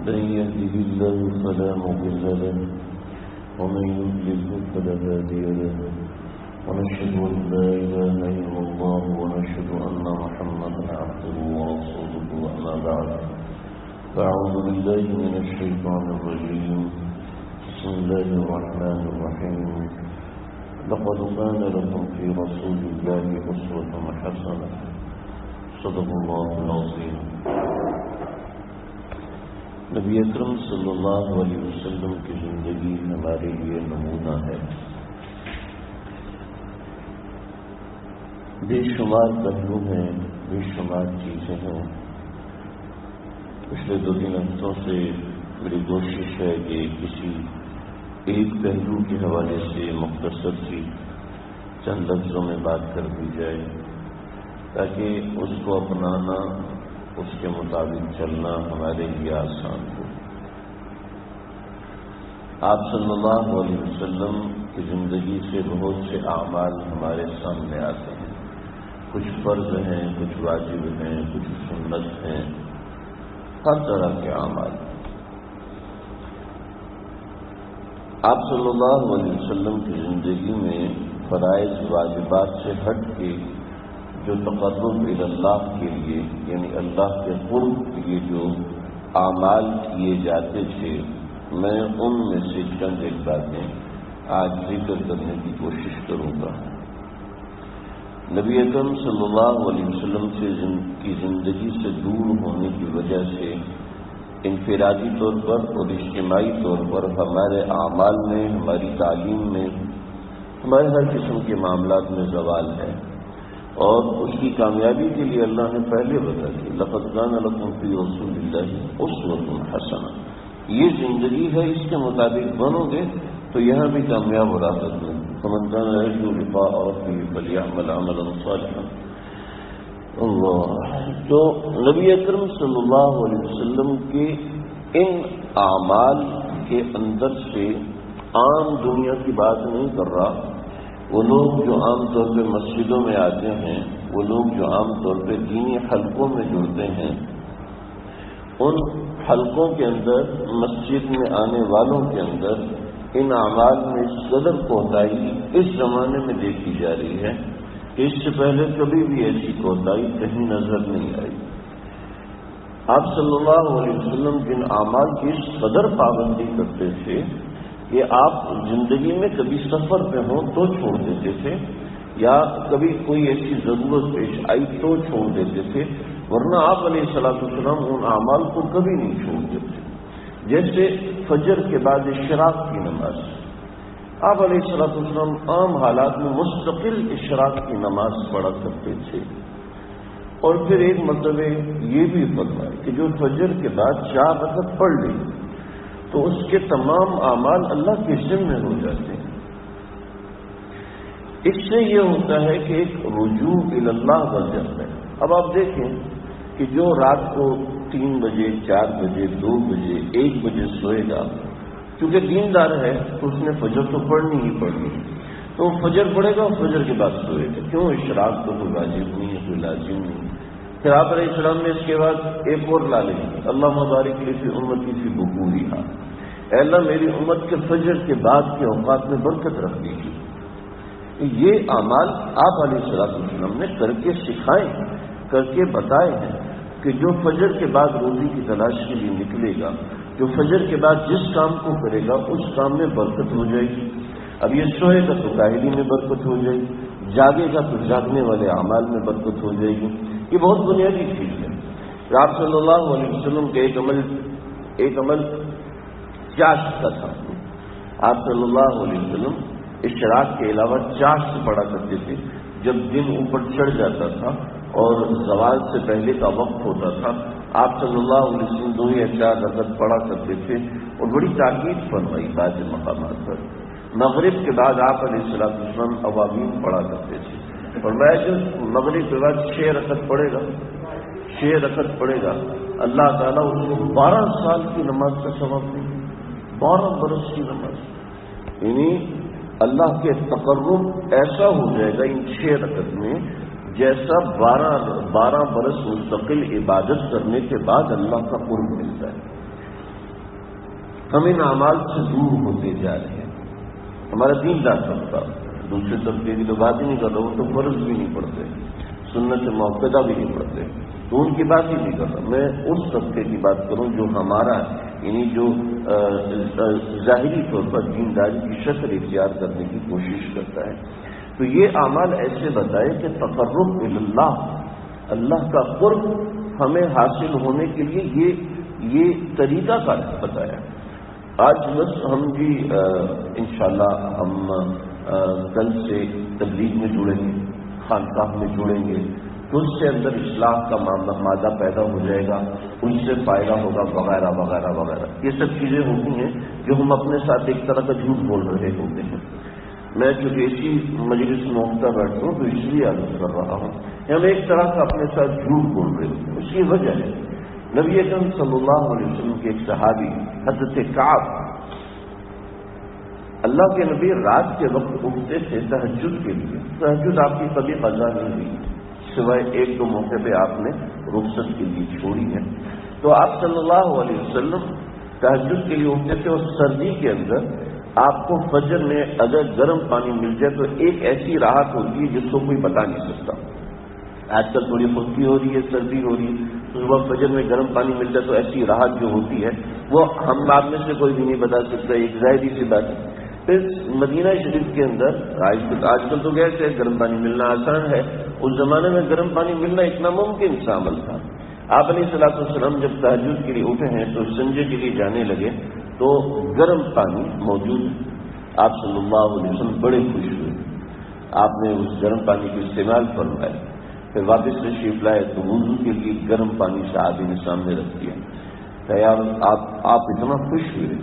من يهده الله فلا مضل له ومن يضلل فلا هادي له ونشهد أن لا إله إلا الله ونشهد أن محمدا عبده ورسوله أما بعد فأعوذ بالله من الشيطان الرجيم بسم الله الرحمن الرحيم لقد كان لكم في رسول الله أسوة حسنة صدق الله العظيم. نبی اکرم صلی اللہ علیہ وسلم کی زندگی ہمارے لیے نمونہ ہے. بے شمار پہلو ہیں، بے شمار چیزیں ہیں. پچھلے 2-3 ہفتوں سے میری کوشش ہے کہ کسی ایک پہلو کے حوالے سے مختصر سی چند لفظوں میں بات کر دی جائے تاکہ اس کو اپنانا، اس کے مطابق چلنا ہمارے لیے آسان ہو. آپ صلی اللہ علیہ وسلم کی زندگی سے بہت سے اعمال ہمارے سامنے آتے ہیں. کچھ فرض ہیں، کچھ واجب ہیں، کچھ سنت ہیں، ہر طرح کے اعمال. آپ صلی اللہ علیہ وسلم کی زندگی میں فرائض واجبات سے ہٹ کے جو تقرب اللہ کے لیے یعنی اللہ کے قرب کے لیے جو اعمال کیے جاتے تھے، میں ان میں سے چند ایک باتیں آج ذکر کرنے کی کوشش کروں گا. نبی اکرم صلی اللہ علیہ وسلم کی زندگی سے دور ہونے کی وجہ سے انفرادی طور پر اور اجتماعی طور پر ہمارے اعمال میں، ہماری تعلیم میں، ہمارے ہر قسم کے معاملات میں زوال ہے. اور اس کی کامیابی کے لیے اللہ نے پہلے بتا دی لقد کان لکم فی رسول اللہ اسوۃ حسنہ. یہ زندگی ہے، اس کے مطابق بنو گے تو یہاں بھی کامیاب ہو رہا ہے. فمن کان یرجو لقاء ربہ فلیعمل عملا صالحا. اللہ تو نبی اکرم صلی اللہ علیہ وسلم کے ان اعمال کے اندر سے عام دنیا کی بات نہیں کر رہا. وہ لوگ جو عام طور پہ مسجدوں میں آتے ہیں، وہ لوگ جو عام طور پہ دینی حلقوں میں جڑتے ہیں، ان حلقوں کے اندر، مسجد میں آنے والوں کے اندر ان اعمال میں اس قدر کوتاہی اس زمانے میں دیکھی جا رہی ہے کہ اس سے پہلے کبھی بھی ایسی کوتاہی کہیں نظر نہیں آئی. آپ صلی اللہ علیہ وسلم جن اعمال کی اس قدر پابندی کرتے تھے کہ آپ زندگی میں کبھی سفر پہ ہوں تو چھوڑ دیتے تھے، یا کبھی کوئی ایسی ضرورت پیش آئی تو چھوڑ دیتے تھے، ورنہ آپ علیہ الصلوۃ والسلام ان اعمال کو کبھی نہیں چھوڑتے تھے. جیسے فجر کے بعد اشراق کی نماز، آپ علیہ الصلوۃ والسلام عام حالات میں مستقل اشراق کی نماز پڑھا کرتے تھے. اور پھر ایک مرتبہ یہ بھی فرمایا کہ جو فجر کے بعد 4 رکعت پڑھ لی تو اس کے تمام اعمال اللہ کے ذمہ ہو جاتے ہیں. اس سے یہ ہوتا ہے کہ ایک رجوع الی اللہ بن جاتا ہے. اب آپ دیکھیں کہ جو رات کو 3 بجے، 4 بجے، 2 بجے، 1 بجے سوئے گا، کیونکہ دیندار ہے تو اس نے فجر تو پڑھنی ہی پڑھنی، تو فجر پڑھے گا اور فجر کے بعد سوئے گا. کیوں؟ اشراق تو کوئی واجب نہیں ہے، کوئی لازم نہیں. پھر آپ علیہ السلام نے اس کے بعد ایک اور لا لیں گے، اللہ مبارک لی فی امتی فی بکورہا، اے اللہ میری امت کے فجر کے بعد کے اوقات میں برکت رکھ دیجیے. یہ اعمال آپ علیہ السلام نے کر کے سکھائے ہیں، کر کے بتائے ہیں کہ جو فجر کے بعد روزی کی تلاش کے لیے نکلے گا، جو فجر کے بعد جس کام کو کرے گا اس کام میں برکت ہو جائے گی. اب یہ سوئے گا تو کاہلی میں برکت ہو جائے گی، جاگے گا تو جاگنے والے اعمال میں برکت ہو جائے گی. یہ بہت بنیادی چیز ہے. آپ صلی اللہ علیہ وسلم کے ایک عمل چاشت کا تھا. آپ صلی اللہ علیہ وسلم اشراق کے علاوہ چاشت پڑھا کرتے تھے. جب دن اوپر چڑھ جاتا تھا اور زوال سے پہلے کا وقت ہوتا تھا، آپ صلی اللہ علیہ وسلم 2 یا 4 رکعت پڑھا کرتے تھے. اور بڑی تاکید فرمائی بعض مقامات پر. مغرب کے بعد آپ علیہ السلام عوامین پڑھا کرتے تھے. اور میں جو مغرب کے بعد 6 رکعت پڑھے گا، 6 رکعت پڑھے گا، اللہ تعالیٰ اس کو 12 سال کی نماز کا ثواب دے گا. 12 برس کی نماز، یعنی اللہ کے تقرب ایسا ہو جائے گا ان 6 رکعت میں جیسا 12 برس مستقل عبادت کرنے کے بعد اللہ کا قرب ملتا ہے. ہم ان اعمال سے دور ہوتے جا رہے ہیں. ہمارا دین دار طبقہ، دوسرے طبقے کی تو بات ہی نہیں کر رہا، وہ تو فرض بھی نہیں پڑھتے، سنت موقعہ بھی نہیں پڑھتے، تو ان کی بات ہی نہیں کر رہا. میں اس طبقے کی بات کروں جو ہمارا یعنی جو ظاہری طور پر دینداری کی شکل اختیار کرنے کی کوشش کرتا ہے. تو یہ اعمال ایسے بتائے کہ تقرب اللہ، اللہ کا قرب ہمیں حاصل ہونے کے لیے یہ طریقہ کار بتایا. آج بس ہم بھی انشاءاللہ ہم کل سے تبلیغ میں جڑیں گے، خانقاہ میں جڑیں گے، تو اس سے اندر اصلاح کا مادہ پیدا ہو جائے گا، ان سے فائدہ ہوگا وغیرہ وغیرہ وغیرہ. یہ سب چیزیں ہوتی ہیں جو ہم اپنے ساتھ ایک طرح کا جھوٹ بول رہے ہوتے ہیں. میں چونکہ اسی مجلس میں اٹھتا بیٹھتا ہوں تو اس لیے عرض کر رہا ہوں کہ ہم ایک طرح کا اپنے ساتھ جھوٹ بول رہے ہوتے ہیں. اس کی وجہ ہے نبی اکرم صلی اللہ علیہ وسلم کے ایک صحابی حضرت کعب، اللہ کے نبی رات کے وقت اٹھتے تھے تہجد کے لیے. تہجد آپ کی کبھی قضا نہیں ہوئی سوائے ایک دو موقع پہ آپ نے رخصت کے لیے چھوڑی ہے. تو آپ صلی اللہ علیہ وسلم تہجد کے لیے اٹھتے تھے، اور سردی کے اندر آپ کو فجر میں اگر گرم پانی مل جائے تو ایک ایسی راحت ہوتی ہے جس کو کوئی بتا نہیں سکتا. آج کل تھوڑی خشکی ہو رہی ہے، سردی ہو رہی ہے، تو صبح فجر میں گرم پانی مل جائے تو ایسی راحت جو ہوتی ہے وہ ہم آپ میں سے کوئی بھی نہیں بتا سکتا. ایک ظاہری سی بات ہے. پھر مدینہ شریف کے اندر آج کل تو گیس ہے، گرم پانی ملنا آسان ہے، اس زمانے میں گرم پانی ملنا اتنا ممکن سا عمل تھا. آپ علیہ الصلوۃ والسلام جب تہجد کے لیے اٹھے ہیں تو سنجے کے لیے جانے لگے تو گرم پانی موجود. آپ صلی اللہ علیہ وسلم بڑے خوش ہوئے، آپ نے اس گرم پانی کو استعمال فرمایا. پھر واپس تشریف لائے تو وضو کے لیے گرم پانی صحابی نے سامنے رکھ دیا. کہ یار آپ اتنا خوش ہوئے،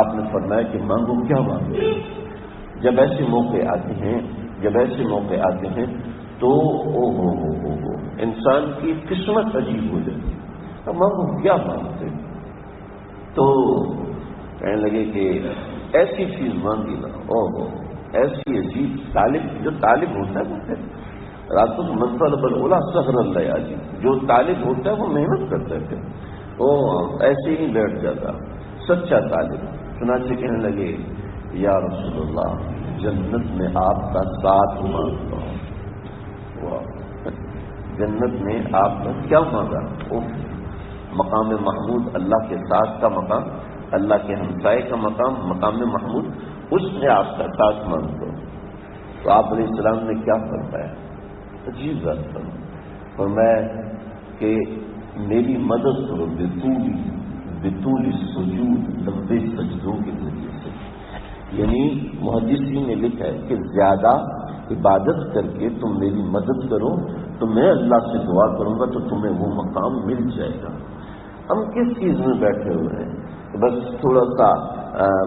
آپ نے فرمایا کہ مانگو، کیا مانگو. جب ایسے موقع آتے ہیں تو انسان کی قسمت عجیب ہو جاتی ہے. اب مانگو، کیا مانگتے؟ تو کہنے لگے کہ ایسی چیز مانگی نا، ایسی عجیب. جو طالب ہوتا ہے وہ رات کو مطلب اولا سحر اللہ، جو طالب ہوتا ہے وہ محنت کرتا ہے، وہ ایسے ہی بیٹھ جاتا. سچا طالب. چنانچہ کہنے لگے یا رسول اللہ، جنت میں آپ کا ساتھ مانگتا ہوں. جنت میں آپ نے کیا مانگا؟ مقام محمود، اللہ کے ساتھ کا مقام، اللہ کے ہمسائے کا مقام، مقام محمود، اس میں آپ کا ساتھ مانگتا ہوں. تو آپ علیہ السلام نے کیا فرمایا؟ عجیب بات فرمایا کہ میری مدد کرو بطول سجود، لمبے سجدوں کے ذریعے سے. یعنی محدثین نے لکھا ہے کہ زیادہ عبادت کر کے تم میری مدد کرو تو میں اللہ سے دعا کروں گا تو تمہیں وہ مقام مل جائے گا. ہم کس چیز میں بیٹھے ہوئے ہیں؟ بس تھوڑا سا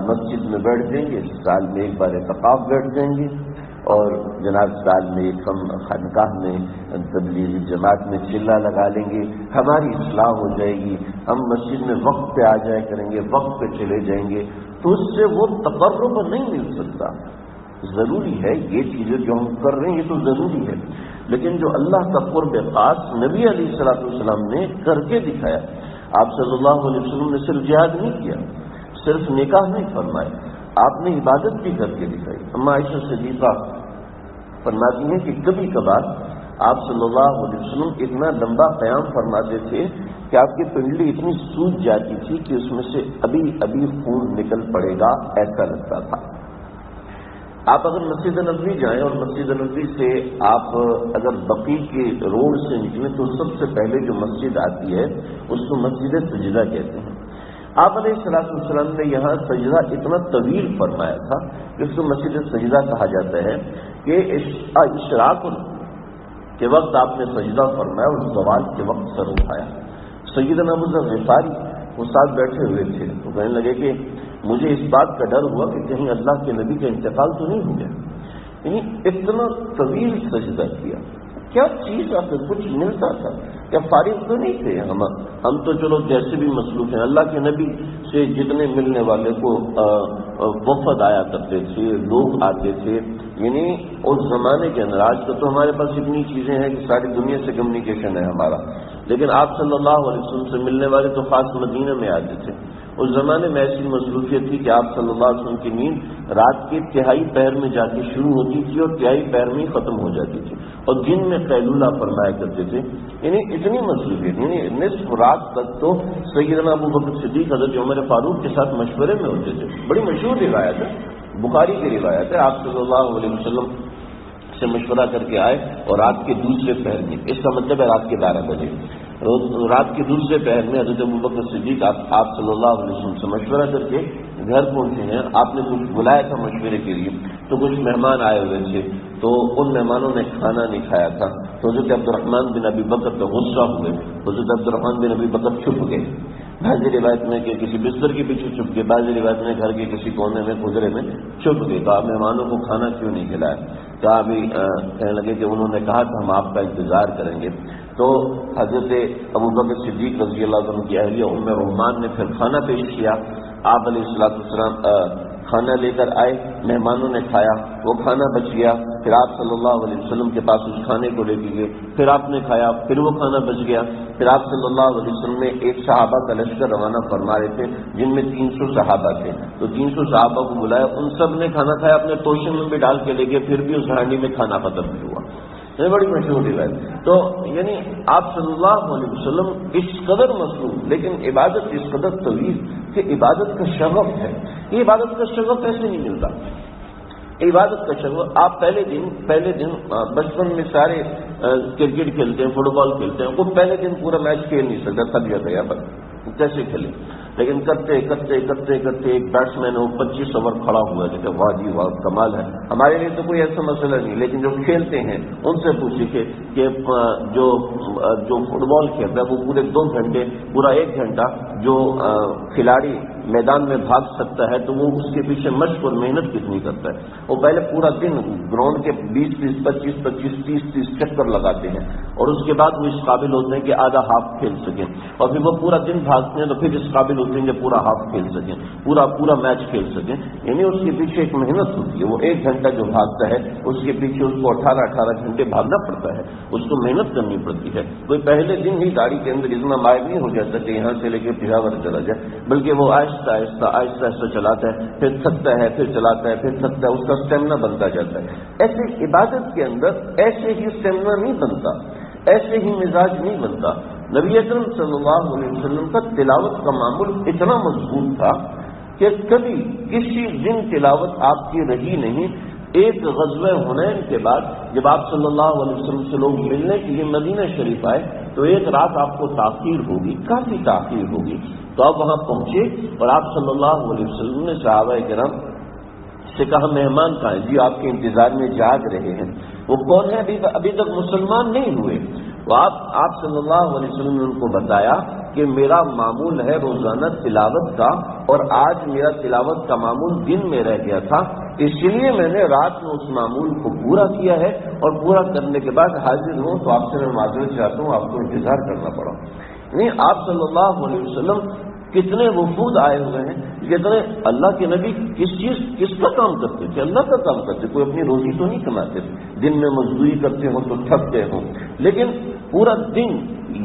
مسجد میں بیٹھ جائیں گے، سال میں ایک بار اعتکاف بیٹھ جائیں گے، اور جناب سال میں ایک ہم خانقاہ میں تبلیغی جماعت میں چلہ لگا لیں گے، ہماری اصلاح ہو جائے گی، ہم مسجد میں وقت پہ آ جایا کریں گے، وقت پہ چلے جائیں گے. تو اس سے وہ تقرب نہیں مل سکتا. ضروری ہے یہ چیزیں جو ہم کر رہے ہیں یہ تو ضروری ہے، لیکن جو اللہ کا قرب خاص نبی علیہ الصلوۃ والسلام نے کر کے دکھایا. آپ صلی اللہ علیہ وسلم نے صرف جہاد نہیں کیا، صرف نکاح نہیں فرمائے، آپ نے عبادت بھی کر کے دکھائی. اما عائشہ صدیقہ فرماتی ہیں کہ کبھی کبھار آپ صلی اللہ علیہ وسلم اتنا لمبا قیام فرماتے تھے کہ آپ کی پنڈلی اتنی سوج جاتی تھی کہ اس میں سے ابھی ابھی خون نکل پڑے گا، ایسا لگتا تھا. آپ اگر مسجد نبوی جائیں اور مسجد نبوی سے آپ اگر بقیع کے روڈ سے نکلیں تو سب سے پہلے جو مسجد آتی ہے اس کو مسجد سجدہ کہتے ہیں. آپ علیہ الصلوۃ والسلام نے یہاں سجدہ اتنا طویل فرمایا تھا کہ اس کو مسجد سجدہ کہا جاتا ہے کہ اشراق کے وقت آپ نے سجدہ فرمایا اور زوال کے وقت سر اٹھایا. سیدنا ابو ذر غفاری وہ ساتھ بیٹھے ہوئے تھے تو کہنے لگے کہ مجھے اس بات کا ڈر ہوا کہ کہیں اللہ کے نبی کا انتقال تو نہیں ہو گیا. یعنی اتنا طویل سجدہ کیا. کیا چیز آپ کو کچھ ملتا تھا؟ کیا فارغ تو نہیں تھے؟ ہم تو چلو جیسے بھی مصروف ہیں. اللہ کے نبی سے جتنے ملنے والے کو وفد آیا کرتے تھے، لوگ آتے تھے. یعنی اس زمانے کے اندر آج تو ہمارے پاس اتنی چیزیں ہیں کہ ساری دنیا سے کمیونیکیشن ہے ہمارا، لیکن آپ صلی اللہ علیہ وسلم سے ملنے والے تو خاص مدینہ میں آتے تھے. اس زمانے میں ایسی مصروفیت تھی کہ آپ صلی اللہ علیہ وسلم کی نیند رات کے تہائی پہر میں جا کے شروع ہوتی تھی اور تہائی پہر میں ہی ختم ہو جاتی تھی، اور دن میں قیلولہ فرمایا کرتے تھے. یعنی اتنی مصروفیت، یعنی نصف رات تک تو سیدنا ابو بکر صدیق حضرت عمر فاروق کے ساتھ مشورے میں ہوتے تھے. بڑی مشہور روایت ہے، بخاری کی روایت ہے. آپ صلی اللہ علیہ وسلم سے مشورہ کر کے آئے اور رات کے دوسرے پہر میں، اس کا مطلب ہے رات کے 12 بجے، رات کے دوسرے پہر میں حضرت ابوبکر صدیق آپ صلی اللہ علیہ وسلم سے مشورہ کر کے گھر پہنچے ہیں. آپ نے کچھ بلایا تھا مشورے کے لیے، تو کچھ مہمان آئے ہوئے تھے، تو ان مہمانوں نے کھانا نہیں کھایا تھا. تو حضرت عبد الرحمن بن ابی بکر تو غصہ ہوئے. حضرت عبد الرحمن بن ابی بکر چھپ گئے، بعض روایت میں کہ کسی بستر کے پیچھے چھپ گئے، بعض روایت میں گھر کے کسی کونے میں گزرے میں چھپ گئے. تو آپ مہمانوں کو کھانا کیوں نہیں کھلایا؟ تو ابھی کہنے لگے کہ انہوں نے کہا تھا ہم آپ کا انتظار کریں گے. تو حضرت ابوبکر صدیق رضی اللہ عنہ کی اہلیہ ام رحمان نے پھر کھانا پیش کیا. آپ علیہ السلام کھانا لے کر آئے، مہمانوں نے کھایا، وہ کھانا بچ گیا. پھر آپ صلی اللہ علیہ وسلم کے پاس اس کھانے کو لے کے گئے، پھر آپ نے کھایا، پھر وہ کھانا بچ گیا. پھر آپ صلی اللہ علیہ وسلم نے ایک صحابہ کا لشکر روانہ فرما رہے تھے جن میں 300 صحابہ تھے. تو 300 صحابہ کو بلایا، ان سب نے کھانا کھایا، اپنے توشے میں بھی ڈال کے لے گئے، پھر بھی اس ہانڈی میں کھانا ختم نہیں ہوا. یہ بڑی مشہور روایت. تو یعنی آپ صلی اللہ علیہ وسلم اس قدر مصروف، لیکن عبادت اس قدر طویل کہ عبادت کا شغف ہے. یہ عبادت کا شغف ایسے نہیں ملتا. عبادت کا شغف، آپ پہلے دن بچپن میں سارے کرکٹ کھیلتے ہیں، فٹ بال کھیلتے ہیں، وہ پہلے دن پورا میچ کھیل نہیں سکتا، تھک جاتا ہے بس کیسے کھیلے. لیکن کرتے ایک بیٹس مین وہ 25 اوور کھڑا ہوا ہے، واہ جی واہ کمال ہے. ہمارے لیے تو کوئی ایسا مسئلہ نہیں، لیکن جو کھیلتے ہیں ان سے پوچھیے کہ جو فٹ بال کھیلتا ہے وہ پورے 2 گھنٹے، پورا 1 گھنٹہ جو کھلاڑی میدان میں بھاگ سکتا ہے تو وہ اس کے پیچھے مشق اور محنت کتنی کرتا ہے. وہ پہلے پورا دن گراؤنڈ کے 20 25 30 چکر لگاتے ہیں، اور اس کے بعد وہ اس قابل ہوتے ہیں کہ آدھا ہاف کھیل سکیں، اور پھر وہ پورا دن بھاگتے ہیں تو پھر اس قابل ہوتے ہیں کہ پورا ہاف کھیل سکیں، پورا میچ کھیل سکیں. یعنی اس کے پیچھے ایک محنت ہوتی ہے. وہ 1 گھنٹہ جو بھاگتا ہے اس کے پیچھے اس کو 18 گھنٹے بھاگنا پڑتا ہے، اس کو محنت کرنی پڑتی ہے. کوئی پہلے دن ہی گاڑی کے اندر اتنا مائل نہیں ہو جاتا کہ یہاں سے لے کے پشاور چلا جائے، بلکہ وہ آہستہ چلاتا ہے، پھر تھکتا ہے، پھر چلاتا ہے، پھر تھکتا ہے، اس کا اسٹیمنا بنتا جاتا ہے. ایسے عبادت کے اندر ایسے ہی اسٹیمنا نہیں بنتا، ایسے ہی مزاج نہیں بنتا. نبی اکرم صلی اللہ علیہ وسلم کا تلاوت کا معمول اتنا مضبوط تھا کہ کبھی کسی دن تلاوت آپ کی رہی نہیں. ایک غزوہ حنین کے بعد جب آپ صلی اللہ علیہ وسلم سے لوگ ملنے کے لیے مدینہ شریف آئے تو ایک رات آپ کو تاخیر ہوگی، کافی تاخیر ہوگی. تو آپ وہاں پہنچے اور آپ صلی اللہ علیہ وسلم نے صحابہ کرام سے کہا مہمان کہاں ہیں؟ جی آپ کے انتظار میں جاگ رہے ہیں. وہ کون ہے؟ ابھی تک مسلمان نہیں ہوئے. وہ آپ صلی اللہ علیہ وسلم نے ان کو بتایا کہ میرا معمول ہے روزانہ تلاوت کا، اور آج میرا تلاوت کا معمول دن میں رہ گیا تھا، اس لیے میں نے رات میں اس معمول کو پورا کیا ہے، اور پورا کرنے کے بعد حاضر ہوں تو آپ سے میں معذرت چاہتا ہوں، آپ کو انتظار کرنا پڑا. نہیں، آپ صلی اللہ علیہ وسلم کتنے وفود آئے ہوئے ہیں، کتنے اللہ کے نبی کس کا کام کرتے تھے؟ اللہ کا کام کرتے. کوئی اپنی روزی تو نہیں کماتے تھے، دن میں مزدوری کرتے ہوں تو تھکتے ہوں، لیکن پورا دن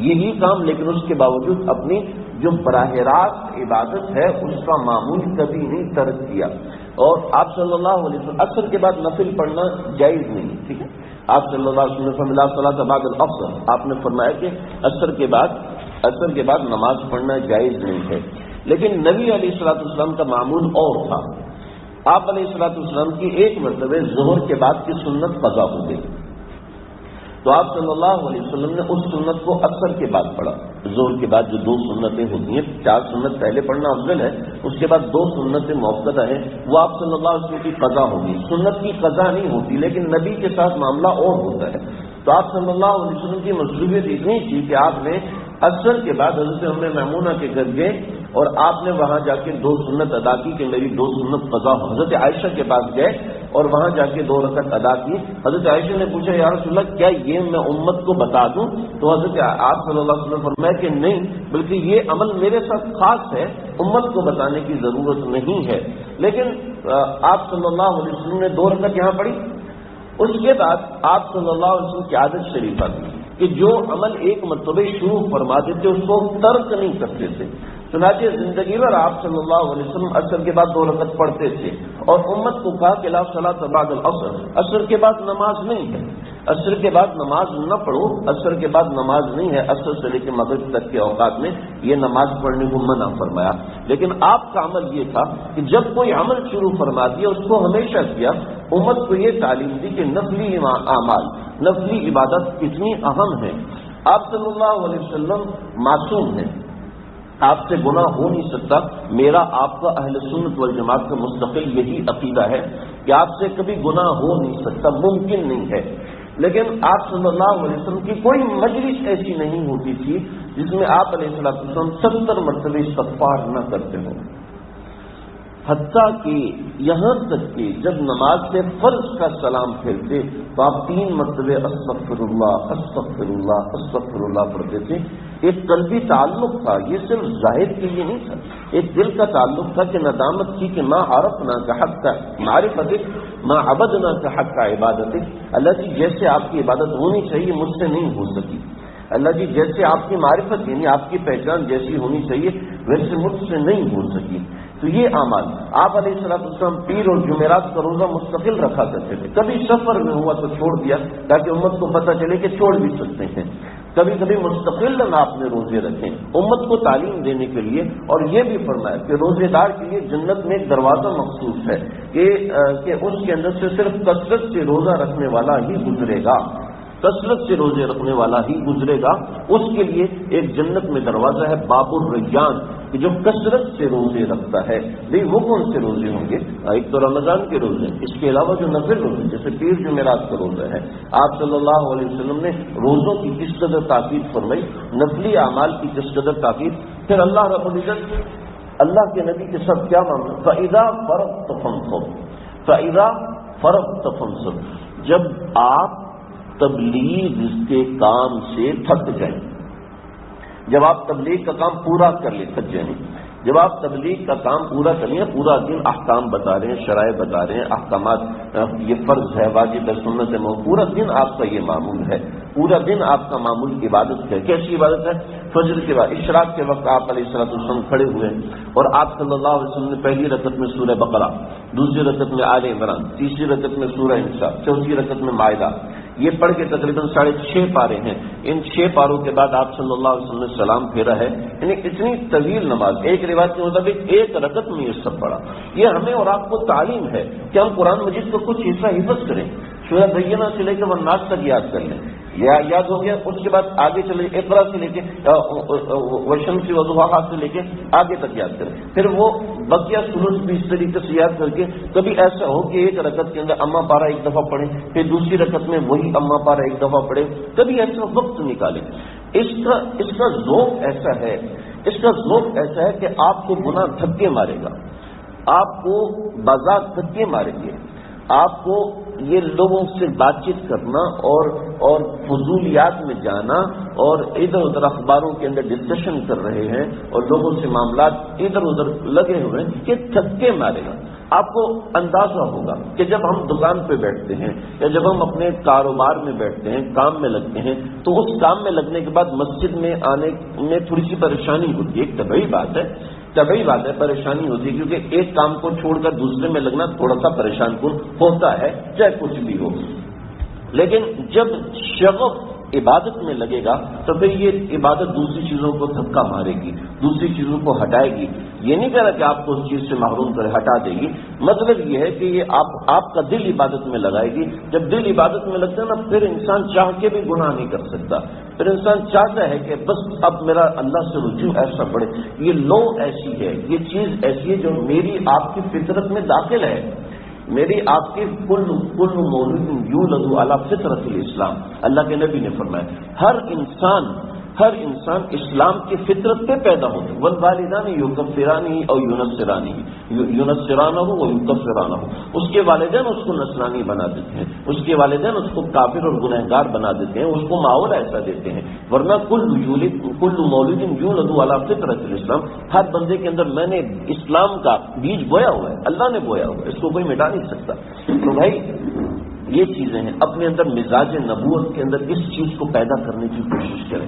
یہی کام. لیکن اس کے باوجود اپنی جو براہ راست عبادت ہے اس کا معمول کبھی نہیں ترک کیا. اور آپ صلی اللہ علیہ وسلم عصر کے بعد نفل پڑھنا جائز نہیں، ٹھیک ہے. آپ صلی اللہ علیہ وسلم صلاۃ بعد العصر، آپ نے فرمایا کہ عصر کے بعد نماز پڑھنا جائز نہیں ہے. لیکن نبی علیہ الصلوۃ والسلام کا معمول اور تھا. آپ علیہ الصلوۃ والسلام کی ایک مرتبہ ظہر کے بعد کی سنت قضا ہو گئی، تو آپ صلی اللہ علیہ وسلم نے اس سنت کو عصر کے بعد پڑھا. ظہر کے بعد جو 2 سنتیں ہوتی ہیں، 4 سنت پہلے پڑھنا افضل ہے، اس کے بعد 2 سنتیں موقتہ ہیں، وہ آپ صلی اللہ علیہ وسلم کی قضا ہوگی. سنت کی قضا نہیں ہوتی، لیکن نبی کے ساتھ معاملہ اور ہوتا ہے. تو آپ صلی اللہ علیہ وسلم کی مصروفیت اتنی تھی کہ آپ نے عصر کے بعد حضرت ام میمونہ کے گھر گئے اور آپ نے وہاں جا کے 2 سنت ادا کی کہ میری 2 سنت قضا ہو. حضرت عائشہ کے پاس گئے اور وہاں جا کے 2 رکعت ادا کی. حضرت عائشہ نے پوچھا یا رسول اللہ کیا یہ میں امت کو بتا دوں؟ تو حضرت آپ صلی اللہ علیہ وسلم نے فرمایا کہ نہیں، بلکہ یہ عمل میرے ساتھ خاص ہے، امت کو بتانے کی ضرورت نہیں ہے. لیکن آپ صلی اللہ علیہ وسلم نے 2 رکعت یہاں پڑھی. اس کے بعد آپ صلی اللہ علیہ وسلم کی عادت شریفہ تھی کہ جو عمل ایک مرتبہ شروع فرما دیتے اس کو ترک نہیں کرتے تھے. چنانچہ زندگی میں آپ صلی اللہ علیہ وسلم عصر کے بعد 2 رکعت پڑھتے تھے اور امت کو کہا کہ لا صلاۃ بعد العصر، عصر کے بعد نماز نہیں ہے، عصر کے بعد نماز نہ پڑھو، عصر کے بعد نماز نہیں ہے، عصر سے لے کے مغرب تک کے اوقات میں یہ نماز پڑھنے کو منع فرمایا۔ لیکن آپ کا عمل یہ تھا کہ جب کوئی عمل شروع فرما دیا اس کو ہمیشہ کیا، امت کو یہ تعلیم دی کہ نفلی اعمال، نفلی عبادت کتنی اہم ہے۔ آپ صلی اللہ علیہ وسلم معصوم ہیں، آپ سے گناہ ہو نہیں سکتا۔ میرا آپ کا اہل سنت والجماعت کا مستقل یہی عقیدہ ہے کہ آپ سے کبھی گناہ ہو نہیں سکتا، ممکن نہیں ہے۔ لیکن آپ صلی اللہ علیہ وسلم کی کوئی مجلس ایسی نہیں ہوتی تھی جس میں آپ علیہ السلام 70 مرتبہ استغفار نہ کرتے ہوں، حتیٰ کہ یہاں تک کہ جب نماز سے فرض کا سلام پھیرتے تو آپ 3 مرتبہ استغفر اللہ استغفر اللہ استغفر اللہ پڑھتے تھے۔ ایک قلبی تعلق تھا، یہ صرف ظاہر کے لیے نہیں تھا، ایک دل کا تعلق تھا کہ ندامت کی کہ ما عرفنا کا حق کا معرفتک، ما عبدنا کا حق کا عبادتک۔ اللہ جی جیسے آپ کی عبادت ہونی چاہیے مجھ سے نہیں ہو سکی، اللہ جی جیسے آپ کی معرفت یعنی آپ کی پہچان جیسی ہونی چاہیے ویسے مجھ سے نہیں ہو سکی۔ تو یہ اعمال آپ علیہ السلام پیر اور جمعرات کا روزہ مستقل رکھا کرتے تھے، کبھی سفر میں ہوا تو چھوڑ دیا تاکہ امت کو پتہ چلے کہ چھوڑ بھی سکتے ہیں، کبھی کبھی مستقل آپ نے روزے رکھے امت کو تعلیم دینے کے لیے۔ اور یہ بھی فرمایا کہ روزے دار کے لیے جنت میں ایک دروازہ مخصوص ہے کہ اس کے اندر سے صرف کثرت سے روزہ رکھنے والا ہی گزرے گا، کثرت سے روزے رکھنے والا ہی گزرے گا۔ اس کے لیے ایک جنت میں دروازہ ہے باب الریان کہ جو کثرت سے روزے رکھتا ہے۔ بھئی وہ کون سے روزے ہوں گے؟ ایک تو رمضان کے روزے، اس کے علاوہ جو نفل روزے جیسے پیر جمعرات کا روزہ ہے، آپ صلی اللہ علیہ وسلم نے روزوں کی کس قدر تاکید فرمائی، نفلی اعمال کی کس قدر تاکید۔ پھر اللہ رب العزت اللہ کے نبی کے ساتھ کیا معاملہ، فَإِذَا فَرَغْتَ فَانْصَبْ، فَإِذَا فَرَغْتَ فَانْصَبْ، جب آپ تبلیغ کے کام سے تھک جائیں، جب آپ تبلیغ کا کام پورا کر لیں، تھک جائیں، جب آپ تبلیغ کا کام پورا کر لیں، پورا دن احکام بتا رہے ہیں، شرائع بتا رہے ہیں، احکامات، یہ فرض ہے، واجب ہے، سنت ہے، پورا دن آپ کا یہ معمول ہے، پورا دن آپ کا معمول عبادت ہے۔ کیسی عبادت ہے؟ فجر کے بعد اشراق کے وقت آپ علیہ السلام کھڑے ہوئے اور آپ صلی اللہ علیہ وسلم نے پہلی رکعت میں سورہ بقرہ، دوسری رکعت میں آل عمران، تیسری رکعت میں سورہ نساء، چوتھی رکعت میں مائدہ، یہ پڑھ کے تقریباً 6.5 پارے ہیں۔ ان 6 پاروں کے بعد آپ صلی اللہ علیہ وسلم نے سلام پھیرا ہے، یعنی اتنی طویل نماز، ایک روایت کے مطابق 1 رکعت میں یہ سب پڑھا۔ یہ ہمیں اور آپ کو تعلیم ہے کہ ہم قرآن مجید کو کچھ حصہ حفظ کریں، سورہ بینہ سے لے کے والناس تک یاد کر لیں، یاد ہو گیا، اس کے بعد آگے چلے اقرا سے لے کے والشمس وضحاہا سے لے کے آگے تک یاد کریں، پھر وہ بقیہ سلوس بھی اس طریقے سے یاد کر کے کبھی ایسا ہو کہ 1 رکعت کے اندر اما پارا 1 دفعہ پڑھیں، پھر دوسری رکعت میں وہی اما پارا 1 دفعہ پڑھیں، کبھی ایسا وقت نکالیں۔ اس کا ذوق ایسا ہے، اس کا ذوق ایسا ہے کہ آپ کو گناہ دھکے مارے گا، آپ کو بازار دھکے ماریں گے، آپ کو یہ لوگوں سے بات چیت کرنا اور فضولیات میں جانا اور ادھر ادھر اخباروں کے اندر ڈسکشن کر رہے ہیں اور لوگوں سے معاملات ادھر ادھر لگے ہوئے ہیں، یہ تھکے مارے گا۔ آپ کو اندازہ ہوگا کہ جب ہم دکان پہ بیٹھتے ہیں یا جب ہم اپنے کاروبار میں بیٹھتے ہیں، کام میں لگتے ہیں، تو اس کام میں لگنے کے بعد مسجد میں آنے میں تھوڑی سی پریشانی ہوتی ہے، ایک طبعی بات ہے، پریشانی ہوتی ہے، کیونکہ ایک کام کو چھوڑ کر دوسرے میں لگنا تھوڑا سا پریشان کن ہوتا ہے، چاہے کچھ بھی ہو۔ لیکن جب شغف عبادت میں لگے گا تو پھر یہ عبادت دوسری چیزوں کو دھکا مارے گی، دوسری چیزوں کو ہٹائے گی۔ یہ نہیں کہہ رہا کہ آپ کو اس چیز سے محروم کرے، ہٹا دے گی، مطلب یہ ہے کہ یہ آپ کا دل عبادت میں لگائے گی۔ جب دل عبادت میں لگتا ہے نا، پھر انسان چاہ کے بھی گناہ نہیں کر سکتا، پھر انسان چاہتا ہے کہ بس اب میرا اللہ سے رجوع ایسا بڑھے، یہ لو ایسی ہے، یہ چیز ایسی ہے جو میری آپ کی فطرت میں داخل ہے، میری آپ کی کل مولود یولد علی فطرت الاسلام، اللہ کے نبی نے فرمایا ہر انسان اسلام کی فطرت پہ پیدا ہوتا ہے۔ والوالدان یکفرانی اور یونصرانہ و یکفرانہ، اس کے والدین اس کو نصرانی بنا دیتے ہیں، اس کے والدین اس کو کافر اور گنہگار بنا دیتے ہیں، اس کو ماحول ایسا دیتے ہیں، ورنہ کل مولود یولد علی فطرت الاسلام، ہر بندے کے اندر میں نے اسلام کا بیج بویا ہوا ہے، اللہ نے بویا ہوا ہے، اس کو کوئی مٹا نہیں سکتا۔ تو بھائی یہ چیزیں ہیں، اپنے اندر مزاج نبوت کے اندر اس چیز کو پیدا کرنے کی کوشش کریں۔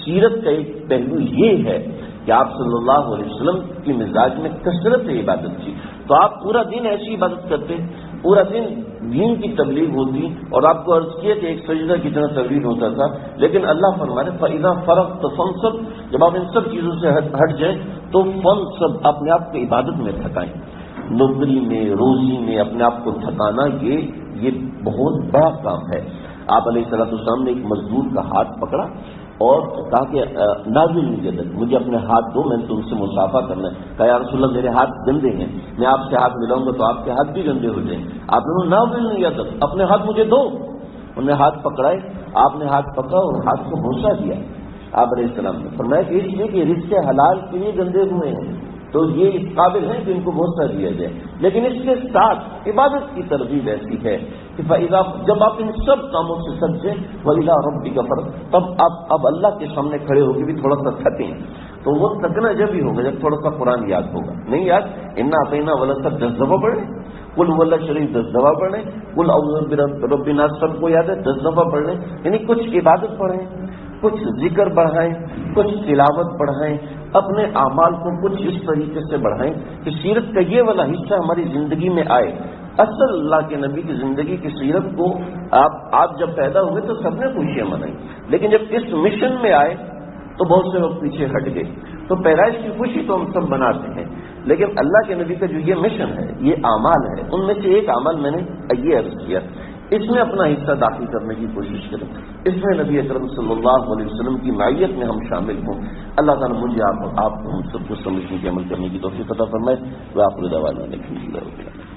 سیرت کا ایک پہلو یہ ہے کہ آپ صلی اللہ علیہ وسلم کی مزاج میں کثرت عبادت تھی. تو آپ پورا دن ایسی عبادت کرتے, پورا دن دین کی تبلیغ ہوتی, اور آپ کو عرض کیا کہ ایک سجدہ کتنا طویل ہوتا تھا. لیکن اللہ فرمانے فَإِذَا فَرَغْتَ فَانْصَبْ, جب آپ ان سب چیزوں سے ہٹ جائیں تو فَانْصَبْ, اپنے آپ کو عبادت میں تھکائیں. نوکری میں, روزی میں اپنے آپ کو تھکانا یہ بہت بڑا کام ہے. آپ علیہ السلام نے ایک مزدور کا ہاتھ پکڑا اور کہا کہ ناول یدک, مجھے اپنے ہاتھ دو, میں نے تم سے مصافحہ کرنا ہے. کہا یا رسول اللہ میرے ہاتھ گندے ہیں, میں آپ سے ہاتھ ملاؤں گا تو آپ کے ہاتھ بھی گندے ہو جائیں. آپ نے ناول یدک, اپنے ہاتھ مجھے دو. انہوں نے ہاتھ پکڑائے, آپ نے ہاتھ پکڑا اور ہاتھ کو بوسہ دیا. آپ علیہ السلام نے فرمایا کہ اس لیے کہ رزق حلال کے لیے گندے ہوئے ہیں تو یہ اس قابل ہیں کہ ان کو بوسہ دیا جائے. لیکن اس کے ساتھ عبادت کی ترغیب ایسی ہے کہ جب آپ ان سب کاموں سے سجے وَإِلَىٰ رَبِّكَ فَارْغَب, تب اب اللہ کے سامنے کھڑے ہو کے بھی تھوڑا سا تھکیں. تو وہ تھکنا جب ہی ہوگا جب تھوڑا سا قرآن یاد ہوگا. نہیں یاد, اِنَّا أَعْطَيْنَاكَ الْكَوْثَرَ 10 دفعہ پڑھیں, قل هو اللہ شریف 10 دفعہ پڑھیں, قل اعوذ برب الناس سب کو یاد ہے 10 دفعہ پڑھ لیں. یعنی کچھ عبادت پڑھیں, کچھ ذکر بڑھائیں, کچھ تلاوت بڑھائیں, اپنے اعمال کو کچھ اس طریقے سے بڑھائیں کہ سیرت کا یہ والا حصہ ہماری زندگی میں آئے. اصل اللہ کے نبی کی زندگی کی سیرت کو آپ جب پیدا ہوئے تو سب نے خوشیاں منائی, لیکن جب اس مشن میں آئے تو بہت سے لوگ پیچھے ہٹ گئے. تو پیدائش کی خوشی تو ہم سب مناتے ہیں, لیکن اللہ کے نبی کا جو یہ مشن ہے, یہ اعمال ہے, ان میں سے ایک عمل میں نے یہ عرض کیا, اس میں اپنا حصہ داخل کرنے کی کوشش کریں. اس میں نبی اکرم صلی اللہ علیہ وسلم کی معیت میں ہم شامل ہوں. اللہ تعالیٰ مجھے آپ کو ہم سب کو سمجھنے کی عمل کرنے کی توفیق عطا فرمائے. وآخر دعوانا الحمد للہ رب العالمین.